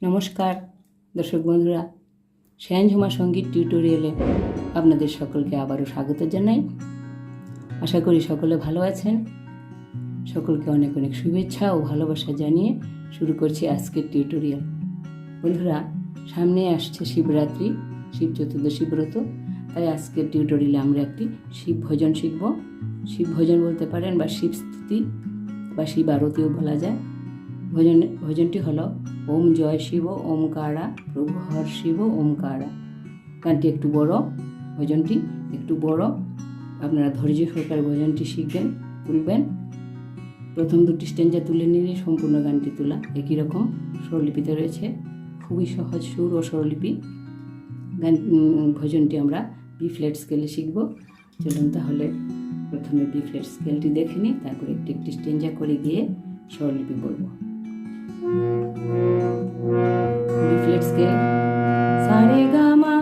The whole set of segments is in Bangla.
নমস্কার দর্শক বন্ধুরা, শ্যানঝুমা সঙ্গীত টিউটোরিয়ালে আপনাদের সকলকে আবারও স্বাগত জানাই। আশা করি সকলে ভালো আছেন। সকলকে অনেক অনেক শুভেচ্ছা ও ভালোবাসা জানিয়ে শুরু করছি আজকের টিউটোরিয়াল। বন্ধুরা, সামনে আসছে শিবরাত্রি, শিব চতুর্দশী ব্রত। তাই আজকের টিউটোরিয়ালে আমরা একটি শিব ভজন শিখব। শিব ভজন বলতে পারেন বা শিব স্তুতি বা শিব আরতিও বলা যায়। ভজনটি হলো ওম জয় শিব ওমকারা প্রভু হর শিব ওমকারা। গানটি একটু বড়, ভজনটি একটু বড়। আপনারা ধৈর্য সহকারে ভজনটি শিখবেন, তুলবেন। প্রথম দুটি স্ট্যাঞ্জা তুলে নিলে সম্পূর্ণ গানটি তোলা একই রকম স্বরলিপিতে রয়েছে। খুবই সহজ সুর ও স্বরলিপি। ভজনটি আমরা বি ফ্ল্যাট স্কেলে শিখব। চলুন তাহলে প্রথমে বি ফ্ল্যাট স্কেলটি দেখে নিই, তারপরে একটি একটি স্ট্যাঞ্জা করে গিয়ে স্বরলিপি বলবো। বি ফ্ল্যাট স্কেল সা রে গা মা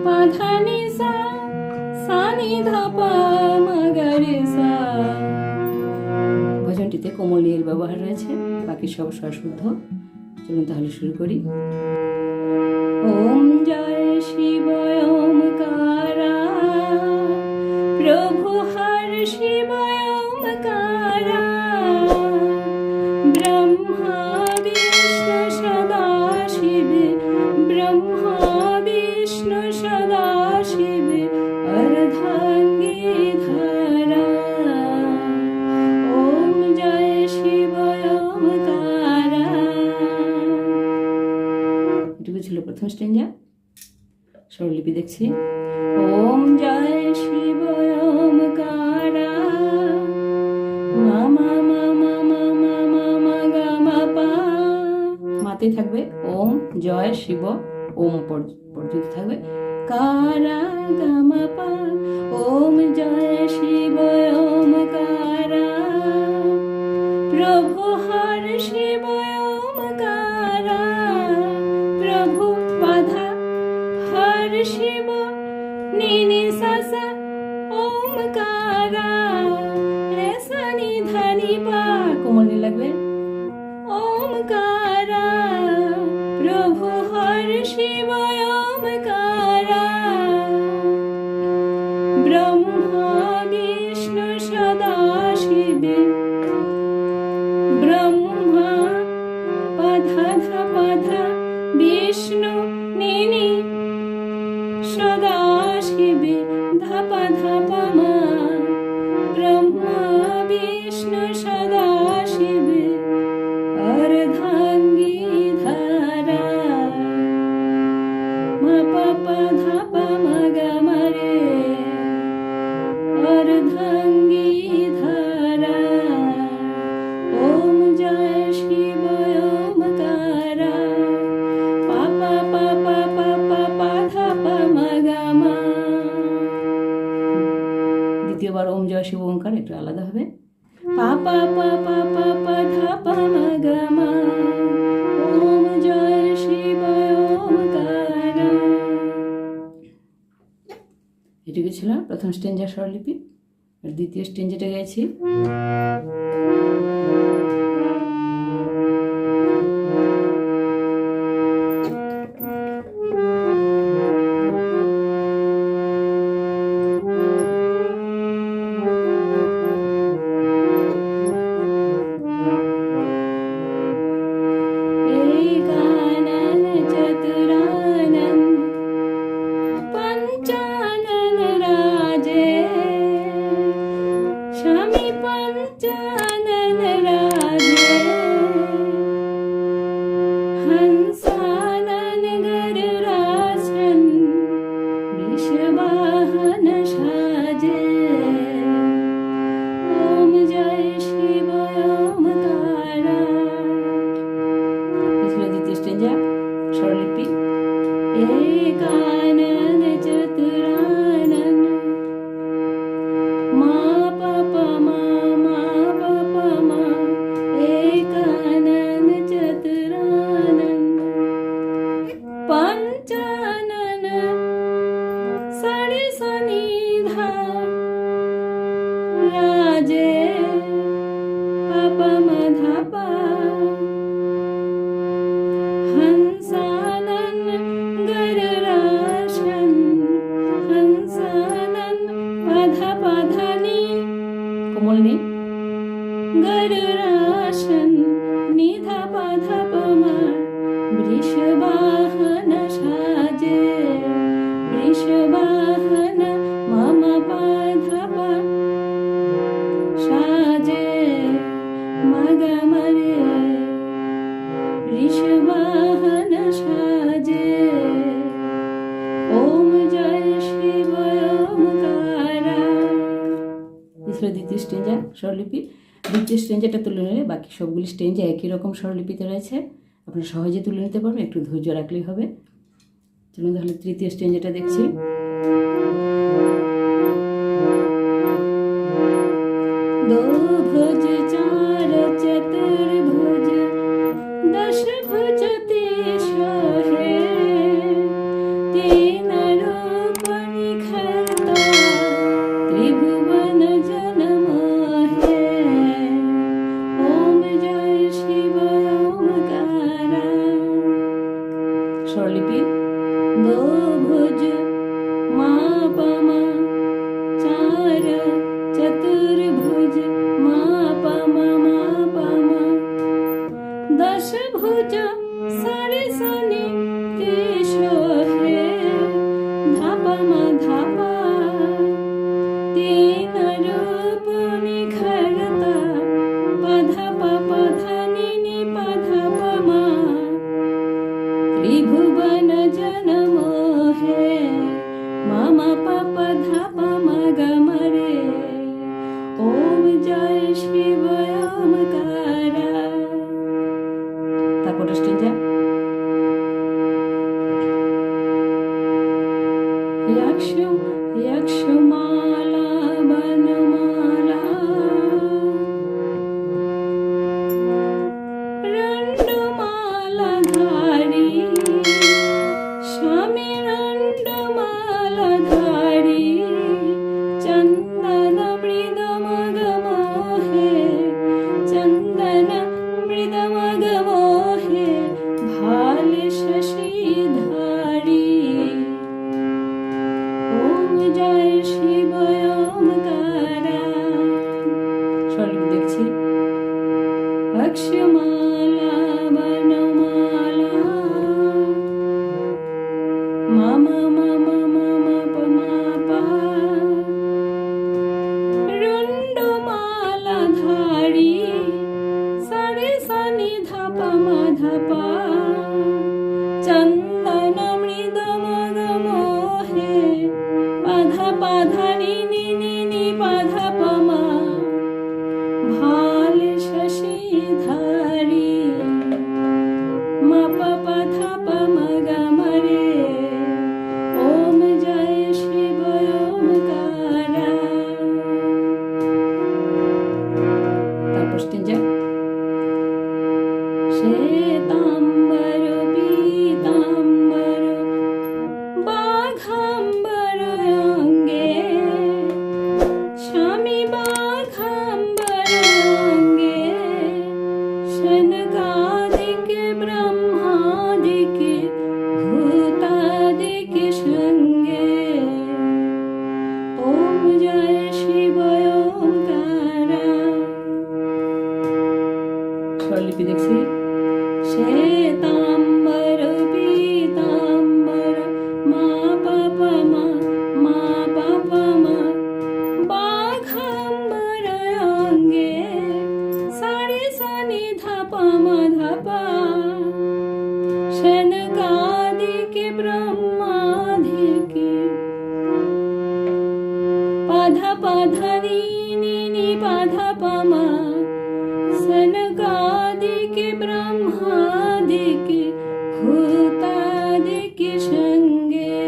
পা ধা নি সা সা নি ধা পা মা গা রে সা। ভজনটিতে কোমল নীল ব্যবহার রয়েছে, বাকি সব স্বর শুদ্ধ। চলুন তাহলে শুরু করি। ওম জয় শিব ওমকারা প্রভু হর শিব ওমকারা ব্রহ্মা বিষ্ণু সদা শিব ব্রহ্মা বিষ্ণু সদা শিব অর্ধাঙ্গী ধারা। ওম জয় শিব ওমকারা। এটুকু ছিল প্রথম স্ট্যাঞ্জা। স্বরলিপি দেখছি। ওম জয় শিব ওমকারা মা মা মা মা মা মা মা মা গা মা পা। মাতে থাকবে ওম জয় শিব ওম পর্যন্ত থাকবে কারা গা মা পা। ওম জয় শিব ওমকারা প্রভু হর শিব ওমকারা প্রভু বাধা হর শিব নি নি সা সা ওমকারা রে সা নি ধা নি পা। কোমল নি লাগবে। ওমকারা প্রভু হর শিব ওমকারা ব্রহ্মা বিষ্ণু সদা শিব ব্রহ্মা পাধা ধা পাধা বিষ্ণু নি নি সদা শিব ধাপা ধাপা মা ব্রহ্মা বিষ্ণু সদা শিব অর্ধাঙ্গী ধারা মা পা পা ধাপা মা গা মা রে অর্ধাঙ্গী ধারা। ওম জয় শিব ওমকারা পা পা পা পা পা পা পা ধাপা মা গা মা। দ্বিতীয়বার ওম জয় শিব ওমকার একটু আলাদা হবে। পা পা পা পা পা পা ধাপা মা গা মা। ওম জয় শিব ওমকারা। এটুকু ছিল প্রথম স্ট্যাঞ্জার স্বরলিপি। আর দ্বিতীয় স্ট্যাঞ্জাটা গেছি। पंचानन राजे हंसानन गरुरासन वृषवाहन साजे। ओम जय शिव ओमकारा। দ্বিতীয় স্ট্যাঞ্জা স্বরলিপি। একানন চতুরানন মা পা পা মা মা পা পা মা একানন চতুরানন পঞ্চানন সাড়ে সনি ধা রাজে পা পা মা ধা পা হন धा नी कोमल नी गरुरासन नि धा पा मा वृषवाहन साजे वृषवाहन मम पा साजे मग मरे वृषवाहन साजे ओम जय शिव ओमकारा। দ্বিতীয় স্ট্রেঞ্জা স্বরলিপি। দ্বিতীয় স্ট্রেঞ্জাটা তুলে নিলে বাকি সবগুলি স্ট্রেঞ্জা একই রকম স্বরলিপিতে রয়েছে, আপনি সহজে তুলে নিতে পারবেন, একটু ধৈর্য রাখলেই হবে। চলুন তাহলে তৃতীয় স্ট্রেঞ্জাটা দেখছি। दो भुज चार चतुर्भुज दश भुज तेष है तीन रूप निखरता त्रिभुवन जन्म है ओम जय शिव ओमकारा। स्वरलिपि दो भुज मा पमा चार चतुर्भुज मा पमा दश भुज सारे सनि तेष है धापा मा धापा तीन रूप निखरता पधा पधा नि पधा पमा त्रिभुवन जन्म है मम पप धाप मग मरे ओम जय शिव ओमकारा। তারপর স্ট্রেঞ্জা यक्षमाला वनमाला रंडमाला धारी स्वामी रंडमाला धारी चंदन मृदम गमोहे चंदन मृदम गमोहे भाल शशिधारी ओम जय शिव ओमकारा। স্বরলিপি দেখছি। अक्षमाला वनमाला मम मम मम पमा पा रुंडमाला धारी सारे सनि धापा मा धापा चंदन मृदम गमोहे पधा पधा नि पधा पमा भाल शशिधारी मप पधा पमग मरे ओम जय शिव ओमकारा। তারপর স্ট্রেঞ্জা শ্বেতাম্বর পীতাম্বর বাঘাম্বর অঙ্গে স্বামী বাঘাম্বর অঙ্গে শনকাদিকে ব্রহ্মাদিকে ভূতাদিকে সঙ্গে ওম জয় শিব ওমকারা। স্বরলিপি দেখছি। শ্বেতাম্বর পীতাম্বর মা পাপ মা পাপ বাঘাম্বর অঙ্গে সারে সনি ধাপা মা ধাপা শনকাদিকে ব্রহ্মাদিকে पधा पधा नी पधा पमा सनकादिके ब्रह्मादिके भूतादिके संगे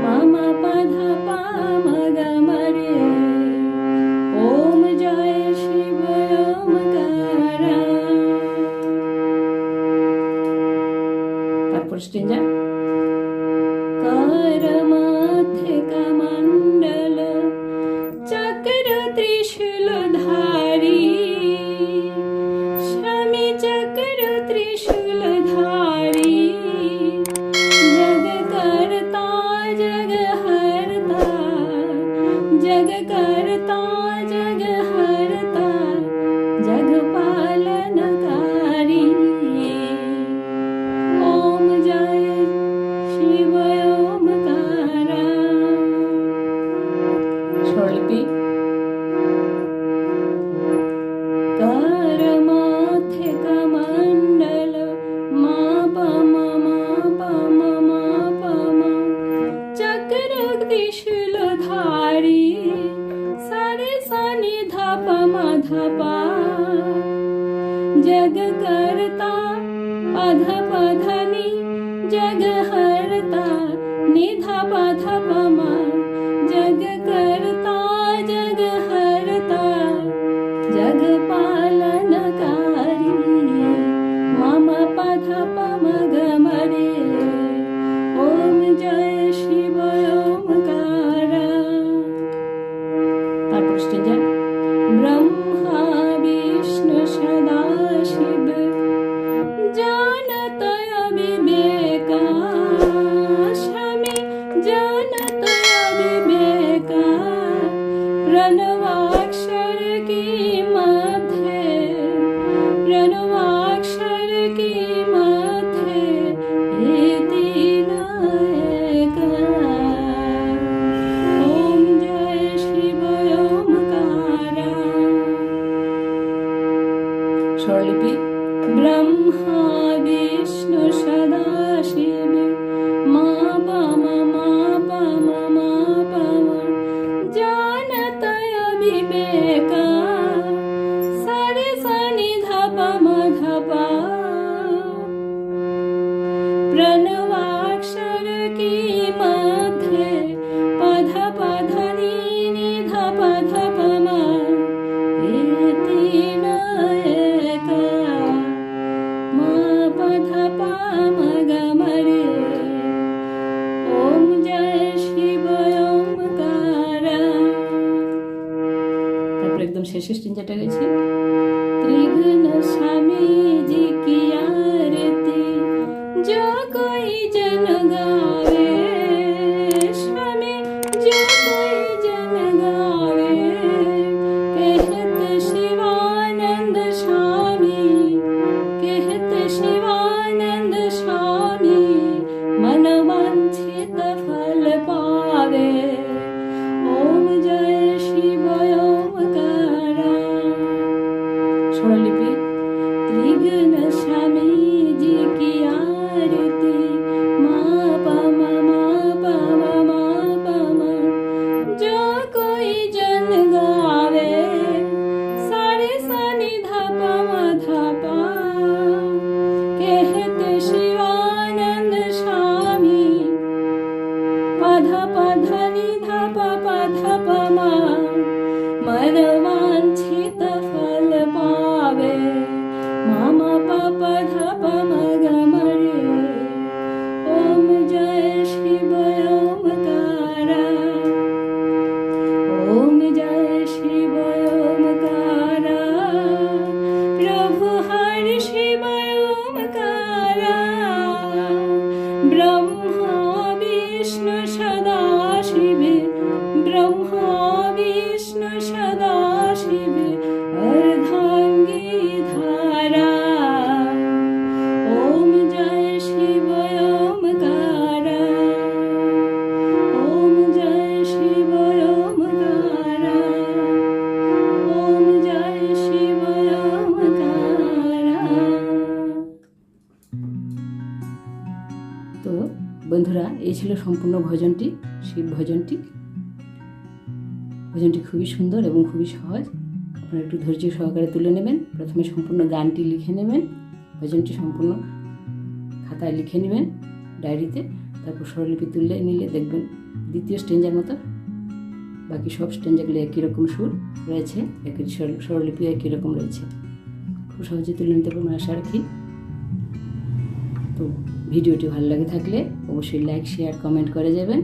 मम पधा पामग मरे ओम जय शिव ओमकारा। তারপর স্ট্রেঞ্জা करमध्य कमण्डल चक्र त्रिशूलधारी धारी सारे सानी धाप माधपा जग करता पध पधनी जग हरता निधा पध पमा जग करता जग हरता जग पालनकारी मम पध पम गमरे ओम जय शिव ओमकारा। तारपर स्टेंजा ब्रह्मा विष्णु सदाशिव जानत अविवेका स्वामी जानत अविवेका प्रणवाक्षर की मध्य प्रणवाक्षर की मध्य ये तीन एक। ओम जय शिव ओमकारा। स्वरलिपि ब्रह्मा विष्णु सदाशिव मा पम जानत अविवेका सारे सनि धप मधपा प्रणवाक्षर की मध्य पध पधनी निध पध पमा ये तीन एक। मा पध पाम गमरे ओम जय शिव ओमकारा। তারপর একদম শেষে স্টেঞ্জাটা গেছি त्रिघ्न स्वामी जी की आरती जो कोई जन गावे स्वामी जो कोई जन गावे कहत शिवानंद स्वामी कहत शिवानंद स्वामी मन वांछित फल पावे ओम जय शिव ओमकारा। स्वरलिपि त्रिघ्न स्वामी जी की आरती मा पम जो कोई जन गावे सारे सनि धप मधपा कहत शिवानंद स्वामी पध पधनि धप पध पमा मन वांछित फल पावे मम पध पम गमरे ओम जय शिव ओमकारा। ओम जय शिव ओमकारा प्रभु हरि शिव ओमकारा ब्रह्मा विष्णु सदाशिव ब्रह्मा विष्णु सदाशिव अर्धांगी धारा ओम जय शिव ओमकारा। ओम जय शिव ओमकारा ओम जय शिव ओमकारा। তো বন্ধুরা এই ছিল সম্পূর্ণ ভজনটি শিব ভজনটি। ভজনটি খুবই সুন্দর এবং খুবই সহজ। আপনারা একটু ধৈর্য সহকারে তুলে নেবেন। প্রথমে সম্পূর্ণ গানটি লিখে নেবেন, ভজনটি সম্পূর্ণ খাতায় লিখে নেবেন ডায়েরিতে। তারপর স্বরলিপি তুলে নিলে দেখবেন দ্বিতীয় স্টেঞ্জার মতো বাকি সব স্টেঞ্জারগুলো একই রকম সুর রয়েছে, একই স্বরলিপি একই রকম রয়েছে। খুব সহজে তুলে নিতে পারবেন আশা রাখি। তো ভিডিওটি ভালো লাগে থাকলে অবশ্যই লাইক শেয়ার কমেন্ট করে যাবেন।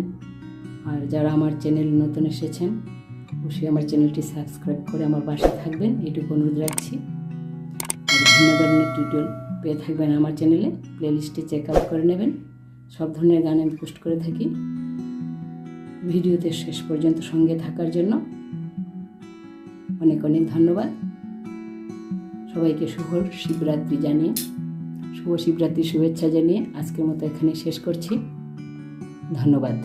আর যারা আমার চ্যানেল নতুন এসেছেন অবশ্যই আমার চ্যানেলটি সাবস্ক্রাইব করে আমার পাশে থাকবেন, এইটুকু অনুরোধ রাখছি। আর বিভিন্ন ধরনের টিউটোরিয়াল পেয়ে থাকবেন আমার চ্যানেলে, প্লেলিস্টে চেক আউট করে নেবেন। সব ধরনের গান আমি পোস্ট করে থাকি। ভিডিওতে শেষ পর্যন্ত সঙ্গে থাকার জন্য অনেক অনেক ধন্যবাদ। সবাইকে শুভ শিবরাত্রি জানিয়ে শুভ শিবরাত্রির শুভেচ্ছা জানিয়ে আজকের মতো এখানে শেষ করছি। ধন্যবাদ।